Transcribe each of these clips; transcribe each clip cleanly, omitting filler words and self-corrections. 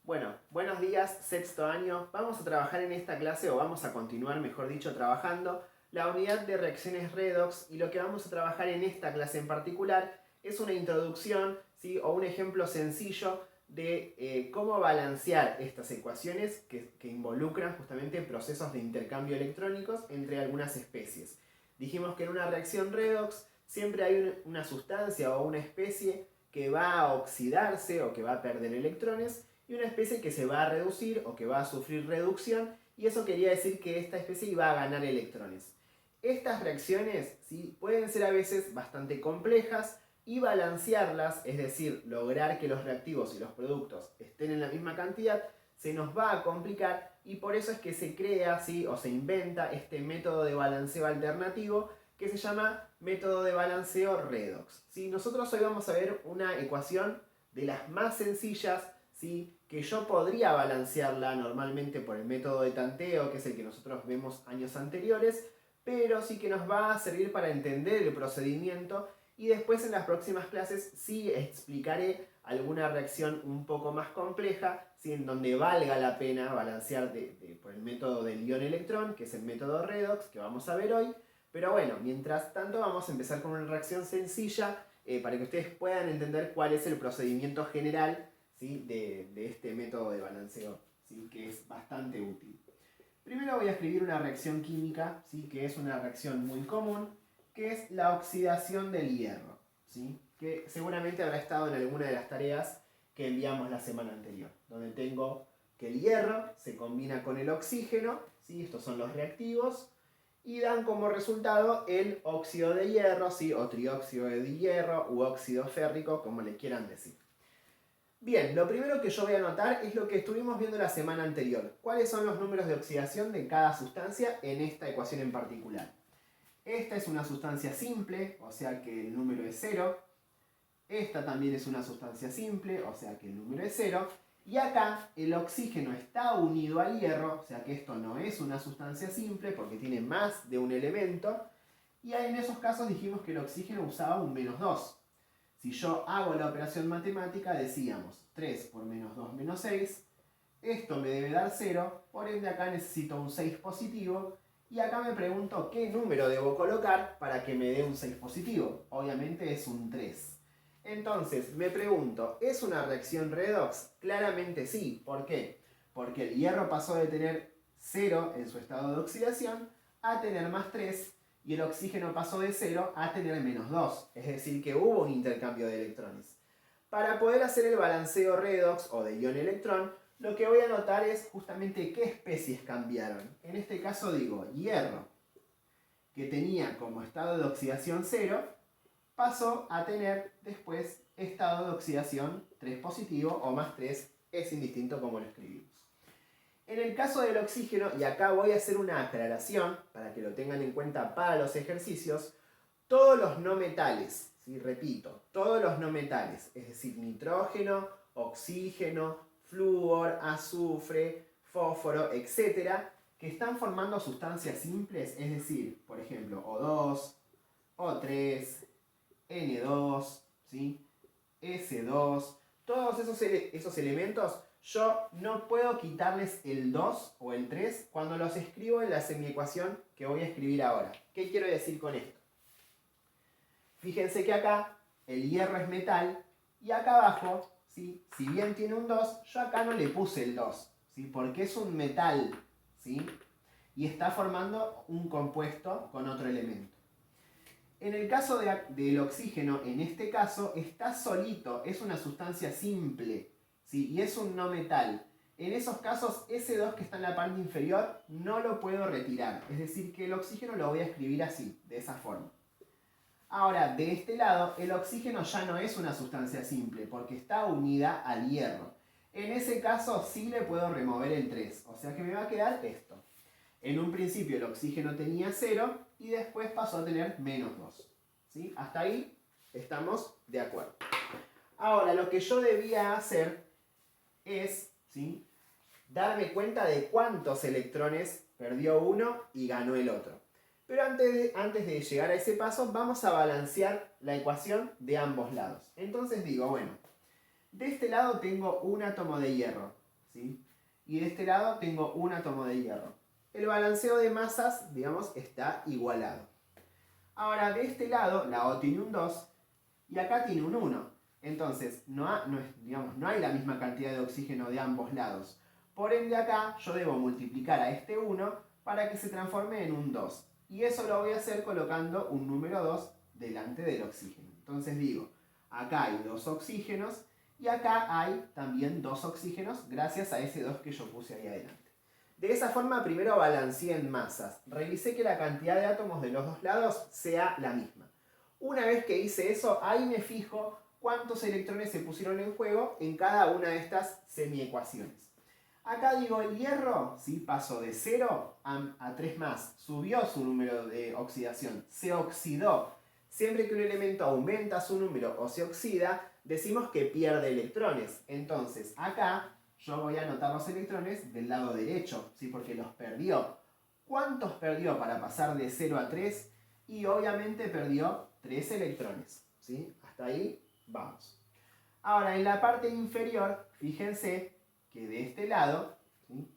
Bueno, buenos días, sexto año. Vamos a trabajar en esta clase, o vamos a continuar, mejor dicho, trabajando la unidad de reacciones redox, y lo que vamos a trabajar en esta clase en particular es una introducción, ¿sí? O un ejemplo sencillo de cómo balancear estas ecuaciones que involucran justamente procesos de intercambio electrónicos entre algunas especies. Dijimos que en una reacción redox siempre hay una sustancia o una especie que va a oxidarse o que va a perder electrones, y una especie que se va a reducir o que va a sufrir reducción, y eso quería decir que esta especie iba a ganar electrones. Estas reacciones, ¿sí?, pueden ser a veces bastante complejas, y balancearlas, es decir, lograr que los reactivos y los productos estén en la misma cantidad, se nos va a complicar, y por eso es que se crea, ¿sí?, o se inventa este método de balanceo alternativo que se llama método de balanceo redox. ¿Sí? Nosotros hoy vamos a ver una ecuación de las más sencillas, ¿sí?, que yo podría balancearla normalmente por el método de tanteo, que es el que nosotros vemos años anteriores, pero sí que nos va a servir para entender el procedimiento, y después en las próximas clases sí explicaré alguna reacción un poco más compleja, ¿sí?, en donde valga la pena balancear por el método del ion-electrón, que es el método redox, que vamos a ver hoy. Pero bueno, mientras tanto vamos a empezar con una reacción sencilla para que ustedes puedan entender cuál es el procedimiento general, ¿sí?, de este método de balanceo, ¿sí?, que es bastante útil. Primero voy a escribir una reacción química, ¿sí?, que es una reacción muy común, que es la oxidación del hierro, ¿sí?, que seguramente habrá estado en alguna de las tareas que enviamos la semana anterior, donde tengo que el hierro se combina con el oxígeno, ¿sí?, estos son los reactivos, y dan como resultado el óxido de hierro, ¿sí?, o trióxido de hierro, u óxido férrico, como le quieran decir. Bien, lo primero que yo voy a anotar es lo que estuvimos viendo la semana anterior. ¿Cuáles son los números de oxidación de cada sustancia en esta ecuación en particular? Esta es una sustancia simple, o sea que el número es 0. Esta también es una sustancia simple, o sea que el número es 0. Y acá el oxígeno está unido al hierro, o sea que esto no es una sustancia simple porque tiene más de un elemento. Y en esos casos dijimos que el oxígeno usaba un -2. Si yo hago la operación matemática, decíamos 3 por -2 menos 6. Esto me debe dar 0, por ende acá necesito un 6 positivo. Y acá me pregunto qué número debo colocar para que me dé un 6 positivo. Obviamente es un 3. Entonces me pregunto, ¿es una reacción redox? Claramente sí. ¿Por qué? Porque el hierro pasó de tener 0 en su estado de oxidación a tener más 3, y el oxígeno pasó de 0 a tener -2. Es decir, que hubo un intercambio de electrones. Para poder hacer el balanceo redox o de ion-electrón, lo que voy a notar es justamente qué especies cambiaron. En este caso digo hierro, que tenía como estado de oxidación 0, pasó a tener después estado de oxidación 3 positivo o más 3, es indistinto como lo escribimos. En el caso del oxígeno, y acá voy a hacer una aclaración para que lo tengan en cuenta para los ejercicios, todos los no metales, ¿sí?, repito, todos los no metales, es decir, nitrógeno, oxígeno, flúor, azufre, fósforo, etc., que están formando sustancias simples, es decir, por ejemplo, O2, O3, N2, ¿sí?, S2, todos esos elementos, yo no puedo quitarles el 2 o el 3 cuando los escribo en la semiecuación que voy a escribir ahora. ¿Qué quiero decir con esto? Fíjense que acá el hierro es metal, y acá abajo, ¿sí?, si bien tiene un 2, yo acá no le puse el 2, ¿sí?, porque es un metal, ¿sí?, y está formando un compuesto con otro elemento. En el caso del oxígeno, en este caso, está solito, es una sustancia simple, ¿sí?, y es un no metal. En esos casos, ese 2 que está en la parte inferior no lo puedo retirar, es decir, que el oxígeno lo voy a escribir así, de esa forma. Ahora, de este lado, el oxígeno ya no es una sustancia simple, porque está unida al hierro. En ese caso sí le puedo remover el 3, o sea que me va a quedar esto. En un principio el oxígeno tenía 0 y después pasó a tener -2. ¿Sí? Hasta ahí estamos de acuerdo. Ahora, lo que yo debía hacer es, ¿sí?, darme cuenta de cuántos electrones perdió uno y ganó el otro. Pero antes de llegar a ese paso, vamos a balancear la ecuación de ambos lados. Entonces digo, bueno, de este lado tengo un átomo de hierro. ¿sí? Y de este lado tengo un átomo de hierro. El balanceo de masas, digamos, está igualado. Ahora, de este lado, la O tiene un 2 y acá tiene un 1. Entonces, no hay la misma cantidad de oxígeno de ambos lados. Por ende, acá yo debo multiplicar a este 1 para que se transforme en un 2. Y eso lo voy a hacer colocando un número 2 delante del oxígeno. Entonces digo, acá hay 2 oxígenos y acá hay también 2 oxígenos gracias a ese 2 que yo puse ahí adelante. De esa forma primero balanceé en masas. Revisé que la cantidad de átomos de los dos lados sea la misma. Una vez que hice eso, ahí me fijo cuántos electrones se pusieron en juego en cada una de estas semiecuaciones. Acá digo, el hierro, ¿sí? Pasó de 0 a 3 más, subió su número de oxidación, se oxidó. Siempre que un elemento aumenta su número o se oxida, decimos que pierde electrones. Entonces, acá yo voy a anotar los electrones del lado derecho, ¿sí? Porque los perdió. ¿Cuántos perdió para pasar de 0 a 3? Y obviamente perdió 3 electrones, ¿sí? Hasta ahí vamos. Ahora, en la parte inferior, fíjense que de este lado, ¿sí?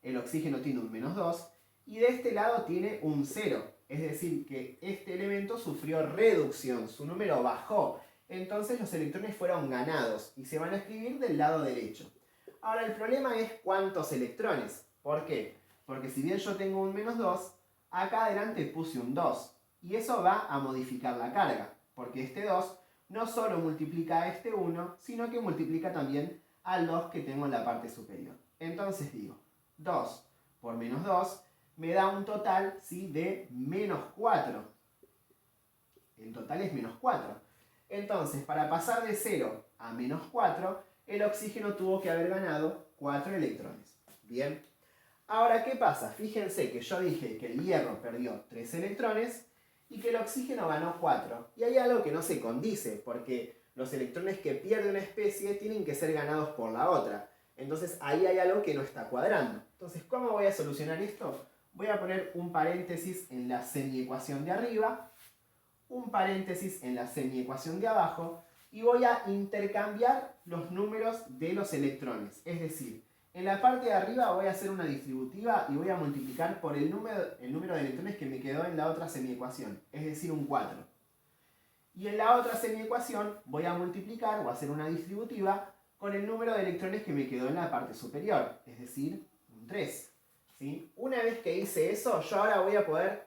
El oxígeno tiene un -2 y de este lado tiene un 0. Es decir, que este elemento sufrió reducción, su número bajó. Entonces los electrones fueron ganados y se van a escribir del lado derecho. Ahora el problema es cuántos electrones. ¿Por qué? Porque si bien yo tengo un -2, acá adelante puse un 2. Y eso va a modificar la carga. Porque este 2 no solo multiplica a este 1, sino que multiplica también al 2 que tengo en la parte superior. Entonces digo, 2 por -2 me da un total, ¿sí? De -4. El total es -4. Entonces, para pasar de 0 a -4, el oxígeno tuvo que haber ganado 4 electrones. Bien. Ahora, ¿qué pasa? Fíjense que yo dije que el hierro perdió 3 electrones y que el oxígeno ganó 4. Y hay algo que no se condice, porque los electrones que pierde una especie tienen que ser ganados por la otra. Entonces ahí hay algo que no está cuadrando. Entonces, ¿cómo voy a solucionar esto? Voy a poner un paréntesis en la semiecuación de arriba, un paréntesis en la semiecuación de abajo, y voy a intercambiar los números de los electrones. Es decir, en la parte de arriba voy a hacer una distributiva y voy a multiplicar por el número de electrones que me quedó en la otra semiecuación, es decir, un 4. Y en la otra semiecuación voy a multiplicar o hacer una distributiva con el número de electrones que me quedó en la parte superior, es decir, un 3. ¿Sí? Una vez que hice eso, yo ahora voy a poder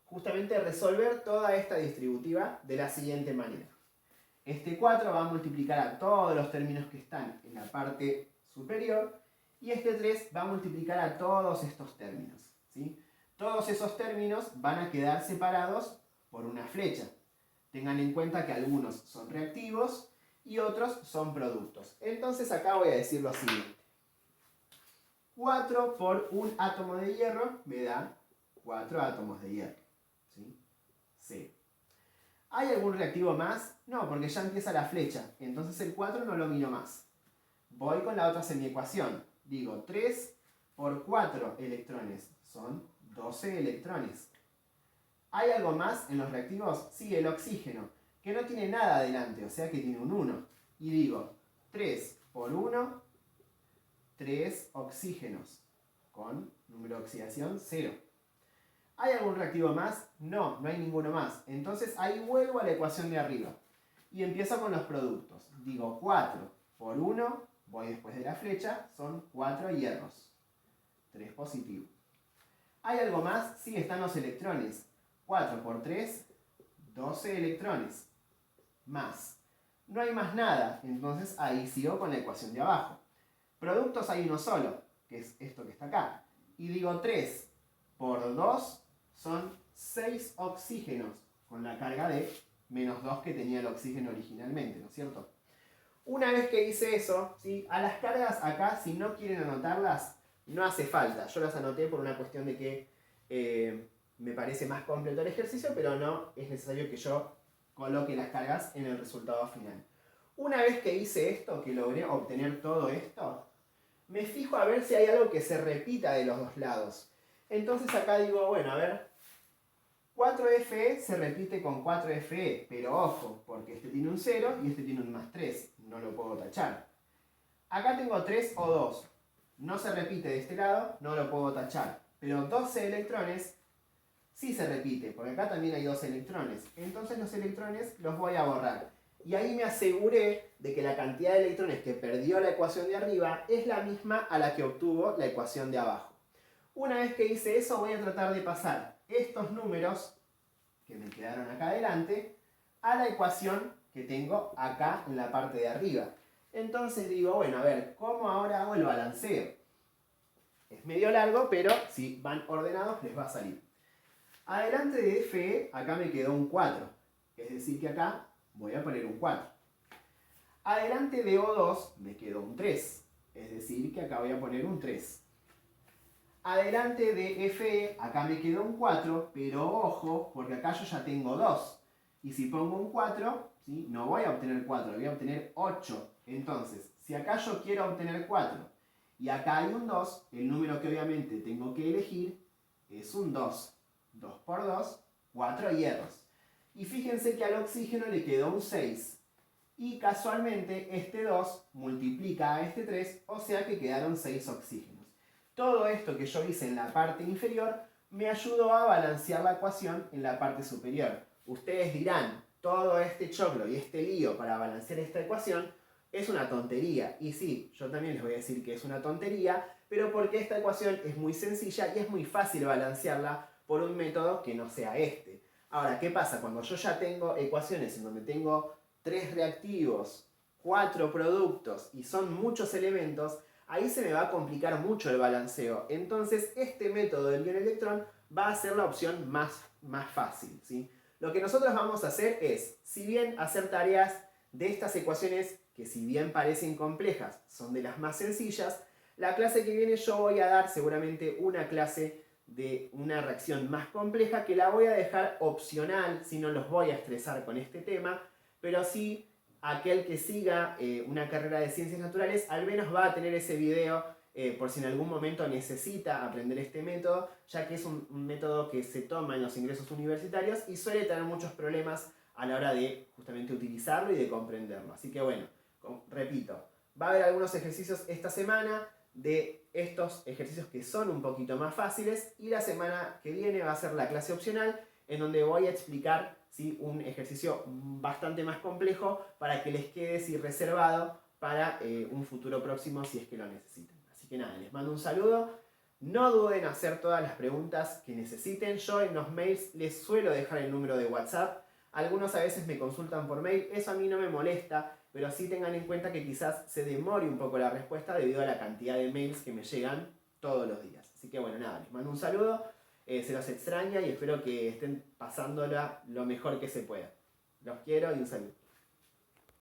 justamente resolver toda esta distributiva de la siguiente manera. Este 4 va a multiplicar a todos los términos que están en la parte superior y este 3 va a multiplicar a todos estos términos. ¿Sí? Todos esos términos van a quedar separados por una flecha. Tengan en cuenta que algunos son reactivos y otros son productos. Entonces acá voy a decir lo siguiente. 4 por un átomo de hierro me da 4 átomos de hierro. ¿Sí? 0. ¿Hay algún reactivo más? No, porque ya empieza la flecha. Entonces el 4 no lo miro más. Voy con la otra semiecuación. Digo, 3 por 4 electrones son 12 electrones. ¿Hay algo más en los reactivos? Sí, el oxígeno, que no tiene nada adelante, o sea que tiene un 1. Y digo, 3 por 1, 3 oxígenos, con número de oxidación 0. ¿Hay algún reactivo más? No, no hay ninguno más. Entonces ahí vuelvo a la ecuación de arriba. Y empiezo con los productos. Digo, 4 por 1, voy después de la flecha, son 4 hierros. 3 positivo. ¿Hay algo más? Sí, están los electrones. 4 por 3, 12 electrones. Más. No hay más nada, entonces ahí sigo con la ecuación de abajo. Productos hay uno solo, que es esto que está acá. Y digo 3 por 2 son 6 oxígenos, con la carga de -2 que tenía el oxígeno originalmente, ¿no es cierto? Una vez que hice eso, ¿sí? A las cargas acá, si no quieren anotarlas, no hace falta. Yo las anoté por una cuestión de que me parece más completo el ejercicio, pero no es necesario que yo coloque las cargas en el resultado final. Una vez que hice esto, que logré obtener todo esto, me fijo a ver si hay algo que se repita de los dos lados. Entonces acá digo, bueno, a ver, 4Fe se repite con 4Fe, pero ojo, porque este tiene un 0 y este tiene un +3, no lo puedo tachar. Acá tengo 3O2. no se repite de este lado, no lo puedo tachar. Pero 12 electrones sí se repite, porque acá también hay 12 electrones. Entonces los electrones los voy a borrar. Y ahí me aseguré de que la cantidad de electrones que perdió la ecuación de arriba es la misma a la que obtuvo la ecuación de abajo. Una vez que hice eso, voy a tratar de pasar estos números que me quedaron acá adelante a la ecuación que tengo acá en la parte de arriba. Entonces digo, bueno, a ver, ¿cómo ahora hago el balanceo? Es medio largo, pero si van ordenados les va a salir. Adelante de Fe, acá me quedó un 4. Es decir que acá voy a poner un 4. Adelante de O2 me quedó un 3. Es decir que acá voy a poner un 3. Adelante de Fe, acá me quedó un 4, pero ojo, porque acá yo ya tengo 2. Y si pongo un 4, ¿sí? No voy a obtener 4, voy a obtener 8. Entonces, si acá yo quiero obtener 4 y acá hay un 2, el número que obviamente tengo que elegir es un 2. 2 por 2, 4 hierros. Y fíjense que al oxígeno le quedó un 6. Y casualmente este 2 multiplica a este 3, o sea que quedaron 6 oxígenos. Todo esto que yo hice en la parte inferior me ayudó a balancear la ecuación en la parte superior. Ustedes dirán, todo este choclo y este lío para balancear esta ecuación es una tontería. Y sí, yo también les voy a decir que es una tontería, pero porque esta ecuación es muy sencilla y es muy fácil balancearla por un método que no sea este. Ahora, ¿qué pasa? Cuando yo ya tengo ecuaciones en donde tengo 3 reactivos, 4 productos y son muchos elementos, ahí se me va a complicar mucho el balanceo. Entonces, este método del ion-electrón va a ser la opción más fácil, ¿sí? Lo que nosotros vamos a hacer es, si bien hacer tareas de estas ecuaciones, que si bien parecen complejas, son de las más sencillas, la clase que viene yo voy a dar seguramente una clase de una reacción más compleja que la voy a dejar opcional, si no los voy a estresar con este tema, pero sí aquel que siga una carrera de ciencias naturales al menos va a tener ese video por si en algún momento necesita aprender este método, ya que es un método que se toma en los ingresos universitarios y suele tener muchos problemas a la hora de justamente utilizarlo y de comprenderlo. Así que bueno, repito, va a haber algunos ejercicios esta semana de estos ejercicios que son un poquito más fáciles y la semana que viene va a ser la clase opcional en donde voy a explicar, ¿sí?, un ejercicio bastante más complejo para que les quede reservado para un futuro próximo si es que lo necesitan. Así que nada, les mando un saludo. No duden en hacer todas las preguntas que necesiten. Yo en los mails les suelo dejar el número de WhatsApp. Algunos a veces me consultan por mail. Eso a mí no me molesta, pero sí tengan en cuenta que quizás se demore un poco la respuesta debido a la cantidad de mails que me llegan todos los días. Así que bueno, nada, les mando un saludo. Se los extraña y espero que estén pasándola lo mejor que se pueda. Los quiero y un saludo.